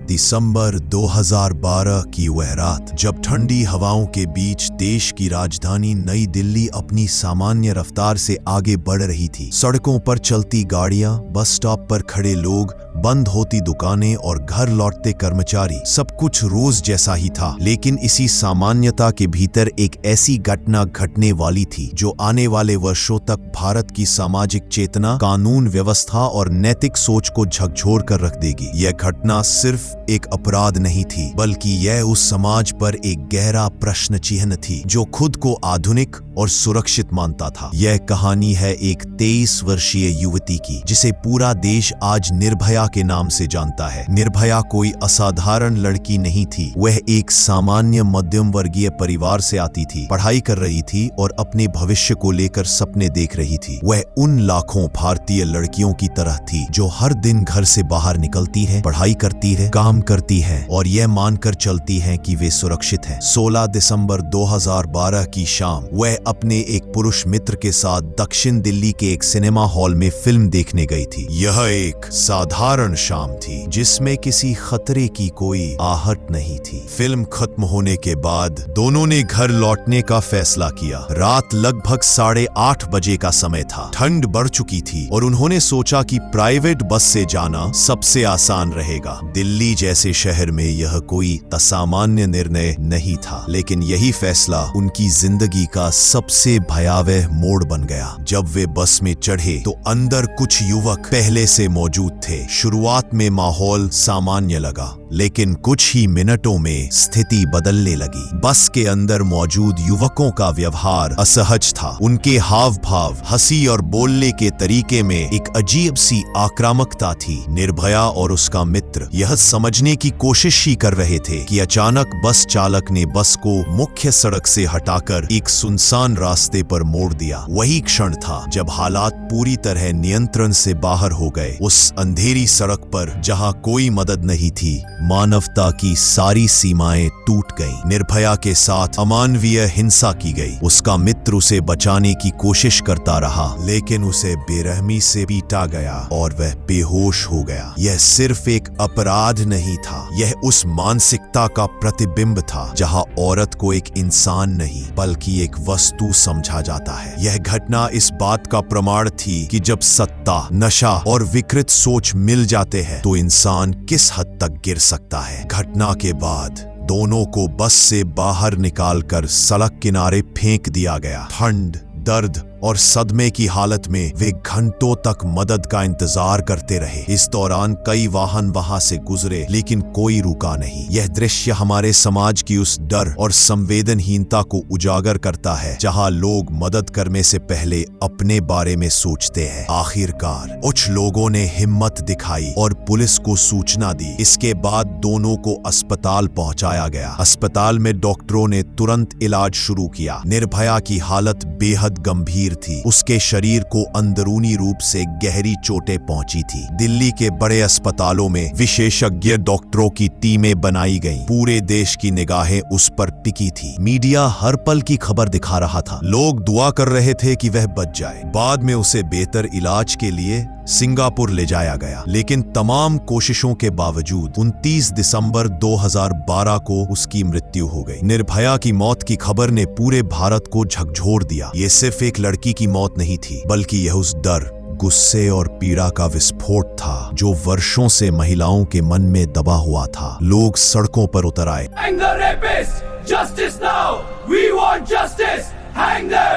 दिसंबर 2012 की वह रात जब ठंडी हवाओं के बीच देश की राजधानी नई दिल्ली अपनी सामान्य रफ्तार से आगे बढ़ रही थी। सड़कों पर चलती गाड़ियां, बस स्टॉप पर खड़े लोग, बंद होती दुकानें और घर लौटते कर्मचारी, सब कुछ रोज जैसा ही था। लेकिन इसी सामान्यता के भीतर एक ऐसी घटना घटने वाली थी जो आने वाले वर्षों तक भारत की सामाजिक चेतना, कानून व्यवस्था और नैतिक सोच को झकझोर कर रख देगी। यह घटना सिर्फ एक अपराध नहीं थी, बल्कि यह उस समाज पर एक गहरा प्रश्न चिन्ह थी जो खुद को आधुनिक और सुरक्षित मानता था। यह कहानी है एक 23 वर्षीय युवती की, जिसे पूरा देश आज निर्भया के नाम से जानता है। निर्भया कोई असाधारण लड़की नहीं थी। वह एक सामान्य मध्यम वर्गीय परिवार से आती थी, पढ़ाई कर रही थी और अपने भविष्य को लेकर सपने देख रही थी। वह उन लाखों भारतीय लड़कियों की तरह थी जो हर दिन घर से बाहर निकलती है, पढ़ाई करती है, काम करती है और यह मानकर चलती है कि वे सुरक्षित हैं। 16 दिसंबर 2012 की शाम वह अपने एक पुरुष मित्र के साथ दक्षिण दिल्ली के एक सिनेमा हॉल में फिल्म देखने गई थी। यह एक साधारण शाम थी जिसमें किसी खतरे की कोई आहट नहीं थी। फिल्म खत्म होने के बाद दोनों ने घर लौटने का फैसला किया। रात लगभग 8:30 बजे का समय था। ठंड बढ़ चुकी थी और उन्होंने सोचा कि प्राइवेट बस से जाना सबसे आसान रहेगा। दिल्ली जैसे शहर में यह कोई असामान्य निर्णय नहीं था, लेकिन यही फैसला उनकी जिंदगी का सबसे भयावह मोड़ बन गया। जब वे बस में चढ़े तो अंदर कुछ युवक पहले से मौजूद थे। शुरुआत में माहौल सामान्य लगा, लेकिन कुछ ही मिनटों में स्थिति बदलने लगी। बस के अंदर मौजूद युवकों का व्यवहार असहज था। उनके हाव भाव, हंसी और बोलने के तरीके में एक अजीब सी आक्रामकता थी। निर्भया और उसका मित्र यह समझने की कोशिश ही कर रहे थे कि अचानक बस चालक ने बस को मुख्य सड़क से हटाकर एक सुनसान रास्ते पर मोड़ दिया। वही क्षण था जब हालात पूरी तरह नियंत्रण से बाहर हो गए। उस अंधेरी सड़क पर जहां कोई मदद नहीं थी, मानवता की सारी सीमाएं टूट गईं। निर्भया के साथ अमानवीय हिंसा की गई। उसका मित्र उसे बचाने की कोशिश करता रहा, लेकिन उसे बेरहमी से पीटा गया और वह बेहोश हो गया। यह सिर्फ एक अपराध नहीं था, यह उस मानसिकता का प्रतिबिंब था जहां औरत को एक इंसान नहीं बल्कि एक वस्तु समझा जाता है। यह घटना इस बात का प्रमाण थी कि जब सत्ता, नशा और विकृत सोच मिल जाते हैं तो इंसान किस हद तक गिर सकता है। घटना के बाद दोनों को बस से बाहर निकालकर सड़क किनारे फेंक दिया गया। ठंड, दर्द और सदमे की हालत में वे घंटों तक मदद का इंतजार करते रहे। इस दौरान कई वाहन वहां से गुजरे, लेकिन कोई रुका नहीं। यह दृश्य हमारे समाज की उस डर और संवेदनहीनता को उजागर करता है जहां लोग मदद करने से पहले अपने बारे में सोचते हैं। आखिरकार कुछ लोगों ने हिम्मत दिखाई और पुलिस को सूचना दी। इसके बाद दोनों को अस्पताल पहुंचाया गया। अस्पताल में डॉक्टरों ने तुरंत इलाज शुरू किया। निर्भया की हालत बेहद गंभीर थी। उसके शरीर को अंदरूनी रूप से गहरी चोटें पहुंची थी। दिल्ली के बड़े अस्पतालों में विशेषज्ञ डॉक्टरों की टीमें बनाई गईं। पूरे देश की निगाहें उस पर टिकी थी। मीडिया हर पल की खबर दिखा रहा था। लोग दुआ कर रहे थे कि वह बच जाए। बाद में उसे बेहतर इलाज के लिए सिंगापुर ले जाया गया, लेकिन तमाम कोशिशों के बावजूद 29 दिसंबर 2012 को उसकी मृत्यु हो गई। निर्भया की मौत की खबर ने पूरे भारत को झकझोर दिया। ये सिर्फ एक लड़की की मौत नहीं थी, बल्कि यह उस डर, गुस्से और पीड़ा का विस्फोट था जो वर्षों से महिलाओं के मन में दबा हुआ था। लोग सड़कों पर उतर आए।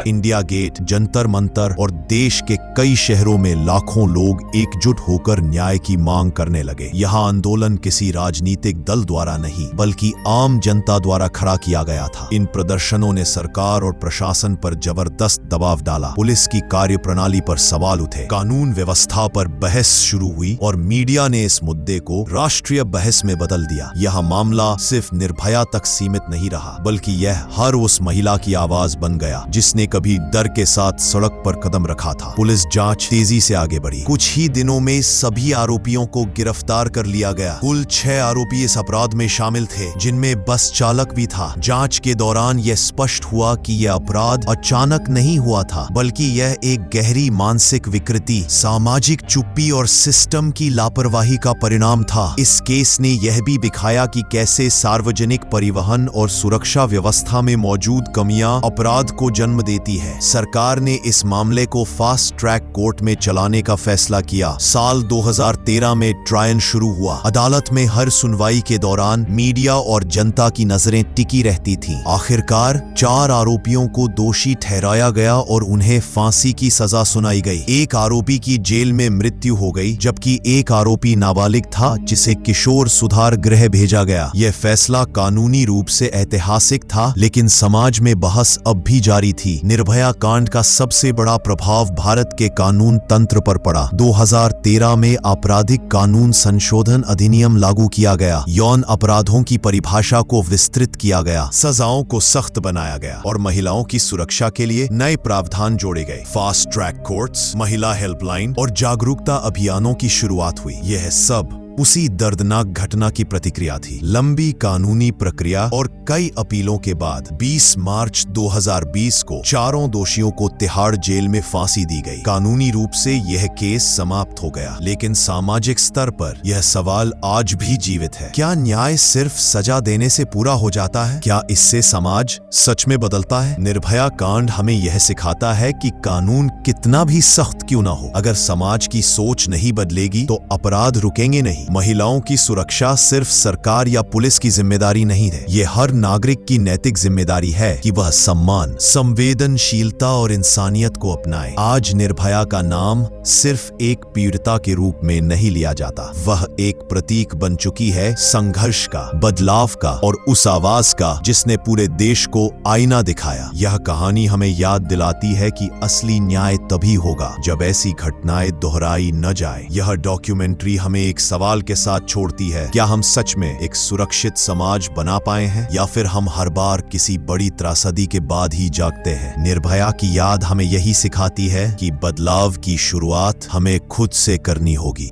इंडिया गेट, जंतर मंतर और देश के कई शहरों में लाखों लोग एकजुट होकर न्याय की मांग करने लगे। यहाँ आंदोलन किसी राजनीतिक दल द्वारा नहीं, बल्कि आम जनता द्वारा खड़ा किया गया था। इन प्रदर्शनों ने सरकार और प्रशासन पर जबरदस्त दबाव डाला। पुलिस की कार्यप्रणाली पर सवाल उठे, कानून व्यवस्था पर बहस शुरू हुई और मीडिया ने इस मुद्दे को राष्ट्रीय बहस में बदल दिया। यह मामला सिर्फ निर्भया तक सीमित नहीं रहा, बल्कि यह हर उस महिला की आवाज बन गया गया जिसने कभी डर के साथ सड़क पर कदम रखा था। पुलिस जांच तेजी से आगे बढ़ी। कुछ ही दिनों में सभी आरोपियों को गिरफ्तार कर लिया गया। कुल 6 आरोपी इस अपराध में शामिल थे, जिनमें बस चालक भी था। जांच के दौरान यह स्पष्ट हुआ कि यह अपराध अचानक नहीं हुआ था, बल्कि यह एक गहरी मानसिक विकृति, सामाजिक चुप्पी और सिस्टम की लापरवाही का परिणाम था। इस केस ने यह भी दिखाया कि कैसे सार्वजनिक परिवहन और सुरक्षा व्यवस्था में मौजूद कमियां अपराध को जन्म देती है। सरकार ने इस मामले को फास्ट ट्रैक कोर्ट में चलाने का फैसला किया। साल 2013 में ट्रायल शुरू हुआ। अदालत में हर सुनवाई के दौरान मीडिया और जनता की नजरें टिकी रहती थीं। आखिरकार 4 आरोपियों को दोषी ठहराया गया और उन्हें फांसी की सजा सुनाई गई। एक आरोपी की जेल में मृत्यु हो गई, जबकि एक आरोपी नाबालिग था जिसे किशोर सुधार गृह भेजा गया। यह फैसला कानूनी रूप से ऐतिहासिक था, लेकिन समाज में बहस अब भी जारी थी। निर्भया कांड का सबसे बड़ा प्रभाव भारत के कानून तंत्र पर पड़ा। 2013 में आपराधिक कानून संशोधन अधिनियम लागू किया गया। यौन अपराधों की परिभाषा को विस्तृत किया गया, सजाओं को सख्त बनाया गया और महिलाओं की सुरक्षा के लिए नए प्रावधान जोड़े गए। फास्ट ट्रैक कोर्ट्स, महिला हेल्पलाइन और जागरूकता अभियानों की शुरुआत हुई। यह सब उसी दर्दनाक घटना की प्रतिक्रिया थी। लंबी कानूनी प्रक्रिया और कई अपीलों के बाद 20 मार्च 2020 को चारों दोषियों को तिहाड़ जेल में फांसी दी गई। कानूनी रूप से यह केस समाप्त हो गया, लेकिन सामाजिक स्तर पर यह सवाल आज भी जीवित है। क्या न्याय सिर्फ सजा देने से पूरा हो जाता है? क्या इससे समाज सच में बदलता है? निर्भया कांड हमें यह सिखाता है कि कानून कितना भी सख्त क्यों ना हो, अगर समाज की सोच नहीं बदलेगी तो अपराध रुकेंगे नहीं। महिलाओं की सुरक्षा सिर्फ सरकार या पुलिस की जिम्मेदारी नहीं है, ये हर नागरिक की नैतिक जिम्मेदारी है कि वह सम्मान, संवेदनशीलता और इंसानियत को अपनाए। आज निर्भया का नाम सिर्फ एक पीड़िता के रूप में नहीं लिया जाता, वह एक प्रतीक बन चुकी है संघर्ष का, बदलाव का और उस आवाज का जिसने पूरे देश को आईना दिखाया। यह कहानी हमें याद दिलाती है कि असली न्याय तभी होगा जब ऐसी घटनाएं दोहराई न जाए। यह डॉक्यूमेंट्री हमें एक सवाल के साथ छोड़ती है, क्या हम सच में एक सुरक्षित समाज बना पाए हैं या फिर हम हर बार किसी बड़ी त्रासदी के बाद ही जागते हैं? निर्भया की याद हमें यही सिखाती है कि बदलाव की शुरुआत हमें खुद से करनी होगी।